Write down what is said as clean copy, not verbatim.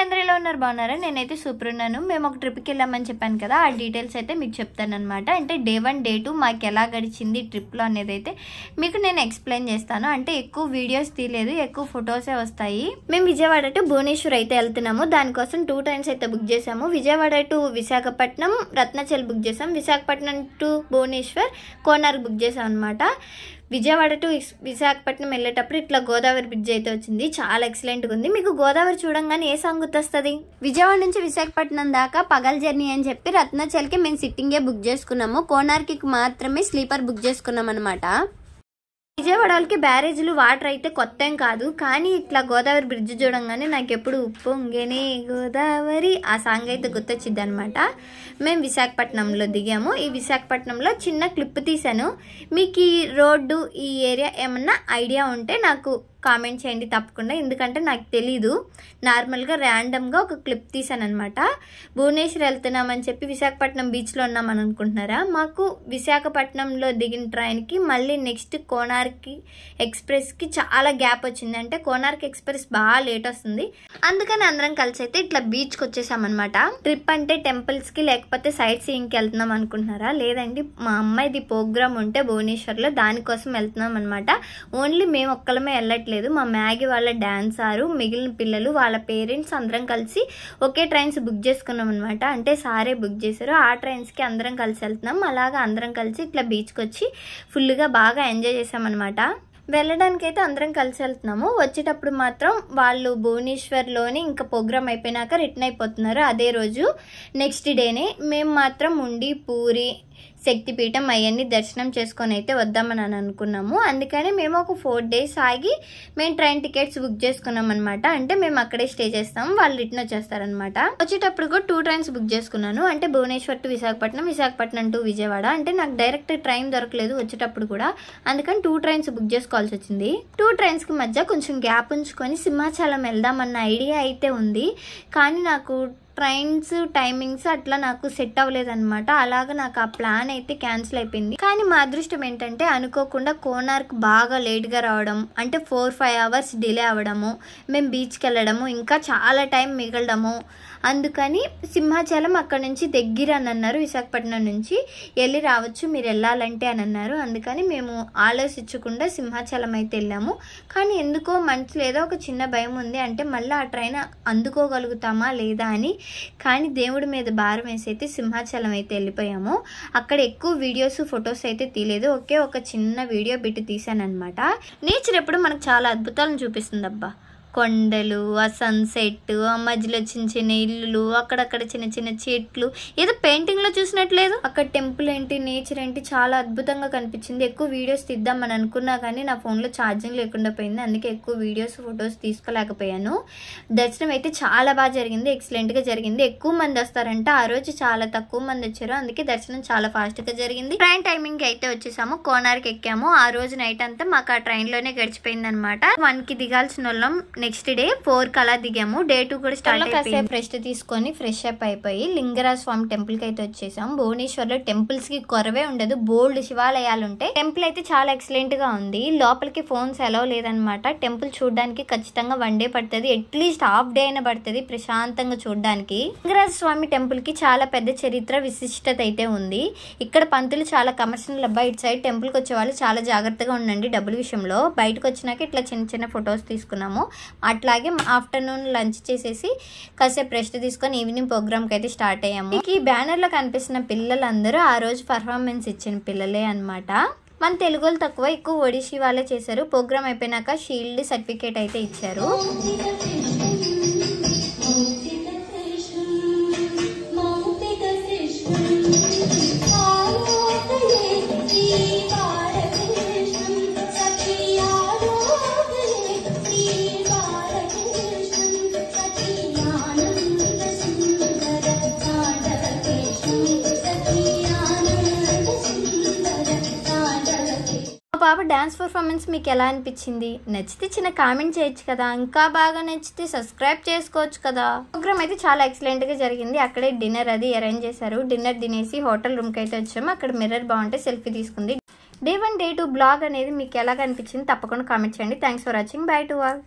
అందరూ ఎలా ఉన్నారు బాగున్నారా నేనైతే సూపర్ ఉన్నాను మేము ఒక ట్రిప్ కి వెళ్ళామని చెప్పాను కదా ఆ డీటెయిల్స్ అయితే మీకు చెప్తానన్నమాట అంటే డే 1 డే 2 మాకు ఎలా గడిచింది ట్రిప్ లో అనేది అయితే మీకు నేను ఎక్స్‌ప్లెయిన్ చేస్తాను అంటే ఎక్కువ వీడియోస్ తీయలేదు ఎక్కువ ఫోటోసే వస్తాయి మేము విజయవాడ టు భువనేశ్వర్ అయితే వెళ్తున్నాము దాని కోసం 2 ట్రైన్స్ అయితే బుక్ చేసాము విజయవాడ టు విశాఖపట్నం రత్నచల్ బుక్ చేసాం విశాఖపట్నం టు భువనేశ్వర్ కోనార్క్ బుక్ చేసాం అన్నమాట విజయవాడ టు విశాఖపట్నం వెళ్ళేటప్పుడు ఇట్లా గోదావరి బ్రిడ్జ్ అయితే వచ్చింది చాలా ఎక్సలెంట్ గా ఉంది మీకు గోదావరి చూడంగానే ఏ సాంగ్ గుర్తొస్తుంది విజయవాడ నుంచి విశాఖపట్నం దాకా పగల్ జర్నీ అని చెప్పి రత్నచల్కి మేము సిట్టింగే బుక్ చేసుకున్నాము కోనార్కి మాత్రమే స్లీపర్ బుక్ చేసుకున్నాం అన్నమాట విజయవాడకి బ్యారేజ్లు వాటర్ అయితే కొత్త ఏం కాదు కానీ ఇట్లా గోదావరి బ్రిడ్జ్ చూడంగానే నాకు ఎప్పుడు ఉప్పొంగేనే గోదావరి ఆ సాంగ్ అయితే గుర్తొచ్చింది అనమాట మేము విశాఖపట్నంలో దిగాము ఈ విశాఖపట్నంలో చిన్న క్లిప్ తీసాను మీకు ఈ రోడ్డు ఈ ఏరియా ఏమన్నా ఐడియా ఉంటే నాకు కామెంట్ చేయండి తప్పకుండా ఎందుకంటే నాకు తెలీదు నార్మల్గా ర్యాండమ్గా ఒక క్లిప్ తీసాను అనమాట భువనేశ్వర్ వెళ్తున్నామని చెప్పి విశాఖపట్నం బీచ్లో ఉన్నామని అనుకుంటున్నారా మాకు విశాఖపట్నంలో దిగిన ట్రైన్కి మళ్ళీ నెక్స్ట్ కోనార్క్ ఎక్స్ప్రెస్కి చాలా గ్యాప్ వచ్చింది అంటే కోనార్క్ ఎక్స్ప్రెస్ బాగా లేట్ వస్తుంది అందుకని అందరం కలిసి అయితే ఇట్లా బీచ్కి వచ్చేసామన్నమాట ట్రిప్ అంటే టెంపుల్స్కి లేకపోతే సైట్ సీయింగ్కి వెళ్తున్నాం అనుకుంటున్నారా లేదండి మా అమ్మాయిది ప్రోగ్రామ్ ఉంటే భువనేశ్వర్లో దానికోసం వెళ్తున్నాం అనమాట ఓన్లీ మేము ఒక్కలమే వెళ్ళట్లేదు మా మ్యాగీ వాళ్ళ డాన్సారు మిగిలిన పిల్లలు వాళ్ళ పేరెంట్స్ అందరం కలిసి ఒకే ట్రైన్స్ బుక్ చేసుకున్నాం అనమాట అంటే సారే బుక్ చేశారు ఆ ట్రైన్స్కి అందరం కలిసి వెళ్తున్నాం అలాగా అందరం కలిసి ఇట్లా బీచ్కి వచ్చి ఫుల్గా బాగా ఎంజాయ్ చేసామన్నమాట వెళ్ళడానికి అయితే అందరం కలిసి వెళ్తున్నాము వచ్చేటప్పుడు మాత్రం వాళ్ళు భువనేశ్వర్లోని ఇంకా ప్రోగ్రామ్ అయిపోయినాక రిటర్న్ అయిపోతున్నారు అదే రోజు నెక్స్ట్ డేనే మేము మాత్రం ఉండి పూరి శక్తిపీఠం అవన్నీ దర్శనం చేసుకొని అయితే వద్దామని అనుకున్నాము అందుకని మేము ఒక 4 days ఆగి మేము ట్రైన్ టికెట్స్ బుక్ చేసుకున్నాం అనమాట అంటే మేము అక్కడే స్టే చేస్తాం వాళ్ళు రిటర్న్ వచ్చేస్తారనమాట వచ్చేటప్పుడు కూడా 2 ట్రైన్స్ బుక్ చేసుకున్నాను అంటే భువనేశ్వర్ టు విశాఖపట్నం విశాఖపట్నం టు విజయవాడ అంటే నాకు డైరెక్ట్ ట్రైన్ దొరకలేదు వచ్చేటప్పుడు కూడా అందుకని 2 ట్రైన్స్ బుక్ చేసుకోవాల్సి వచ్చింది 2 ట్రైన్స్కి మధ్య కొంచెం గ్యాప్ ఉంచుకొని సింహాచలం వెళ్దామన్న ఐడియా అయితే ఉంది కానీ నాకు ట్రైన్స్ టైమింగ్స్ అట్లా నాకు సెట్ అవ్వలేదన్నమాట అలాగా నాకు ఆ ప్లాన్ అయితే క్యాన్సిల్ అయిపోయింది కానీ మా అదృష్టం ఏంటంటే అనుకోకుండా కోనార్క్ బాగా లేట్గా రావడం అంటే 4-5 hours డిలే అవ్వడము మేము బీచ్కి వెళ్ళడము ఇంకా చాలా టైం మిగలడము అందుకని సింహాచలం అక్కడ నుంచి దగ్గర అని అన్నారు విశాఖపట్నం నుంచి వెళ్ళి రావచ్చు మీరు వెళ్ళాలంటే అని అన్నారు అందుకని మేము ఆలోచించకుండా సింహాచలం అయితే వెళ్ళాము కానీ ఎందుకో మనసులో ఏదో ఒక చిన్న భయం ఉంది అంటే మళ్ళీ ఆ ట్రైన్ అందుకోగలుగుతామా లేదా అని కానీ దేవుడి మీద భారం వేసి అయితే సింహాచలం అయితే వెళ్ళిపోయాము అక్కడ ఎక్కువ వీడియోస్ ఫొటోస్ అయితే తీయలేదు ఒకే ఒక చిన్న వీడియో బిట్ తీసాను అనమాట నేచర్ ఎప్పుడు మనకు చాలా అద్భుతాలను చూపిస్తుంది అబ్బా కొండలు ఆ సన్సెట్ ఆ మధ్యలో చిన్న చిన్న ఇల్లులు అక్కడక్కడ చిన్న చిన్న చెట్లు ఏదో పెయింటింగ్ లో చూసినట్లేదు అక్కడ టెంపుల్ ఏంటి నేచర్ ఏంటి చాలా అద్భుతంగా కనిపించింది ఎక్కువ వీడియోస్ తీద్దామని అనుకున్నా కానీ నా ఫోన్ లో ఛార్జింగ్ లేకుండా పోయింది అందుకే ఎక్కువ వీడియోస్ ఫొటోస్ తీసుకోలేకపోయాను దర్శనం అయితే చాలా బాగా జరిగింది ఎక్సలెంట్ గా జరిగింది ఎక్కువ మంది వస్తారంట ఆ రోజు చాలా తక్కువ మంది వచ్చారు అందుకే దర్శనం చాలా ఫాస్ట్ గా జరిగింది ట్రైన్ టైమింగ్ అయితే వచ్చేసాము కోనార్క్ ఎక్కాము ఆ రోజు నైట్ అంతా మాకు ఆ ట్రైన్ లోనే గడిచిపోయింది అనమాట 1 కి దిగాల్సిన వాళ్ళం నెక్స్ట్ డే 4 కలా దిగాము డే 2 కూడా స్టార్ట్ అయిపోయింది రెస్ట్ తీసుకొని ఫ్రెష్ అప్ అయిపోయి లింగరాజ స్వామి టెంపుల్ కి అయితే వచ్చేసాం భువనేశ్వర్ లో టెంపుల్స్ కి కొరవే ఉండదు బోల్డ్ శివాలయాలు ఉంటాయి టెంపుల్ అయితే చాలా ఎక్సలెంట్ గా ఉంది లోపలికి ఫోన్స్ అలౌ లేదనమాట టెంపుల్ చూడడానికి ఖచ్చితంగా 1 day పడుతుంది అట్లీస్ట్ హాఫ్ డే అయినా పడుతుంది ప్రశాంతంగా చూడడానికి లింగరాజ స్వామి టెంపుల్ కి చాలా పెద్ద చరిత్ర విశిష్టత అయితే ఉంది ఇక్కడ పంతులు చాలా కమర్షియల్ అబ్బా ఇటు సైడ్ టెంపుల్ కి వచ్చే వాళ్ళు చాలా జాగ్రత్తగా ఉండండి డబ్బుల విషయంలో బయటకు వచ్చినాక ఇట్లా చిన్న చిన్న ఫొటోస్ తీసుకున్నాము అట్లాగే ఆఫ్టర్నూన్ లంచ్ చేసేసి కాసేపు రెస్ట్ తీసుకొని ఈవినింగ్ ప్రోగ్రామ్కి అయితే స్టార్ట్ అయ్యాము ఈ బ్యానర్లో కనిపిస్తున్న పిల్లలందరూ ఆ రోజు పర్ఫార్మెన్స్ ఇచ్చిన పిల్లలే అనమాట మన తెలుగు వాళ్ళు తక్కువ ఎక్కువ ఒడిషీ వాళ్ళే చేశారు ప్రోగ్రామ్ అయిపోయినాక షీల్డ్ సర్టిఫికేట్ అయితే ఇచ్చారు పాప డాన్స్ పర్ఫార్మెన్స్ మీకు ఎలా అనిపించింది నచ్చితే చిన్న కామెంట్ చేయొచ్చు కదా ఇంకా బాగా నచ్చితే సబ్స్క్రైబ్ చేసుకోవచ్చు కదా ప్రోగ్రామ్ అయితే చాలా ఎక్సలెంట్ గా జరిగింది అక్కడే డిన్నర్ అది అరేంజ్ చేశారు డిన్నర్ తినేసి హోటల్ రూమ్ కి అయితే వచ్చాము అక్కడ మిర్రర్ బాగుంటే సెల్ఫీ తీసుకుంది డే 1 డే 2 బ్లాగ్ అనేది మీకు ఎలా అనిపించింది తప్పకుండా కామెంట్ చేయండి thanks for watching bye to all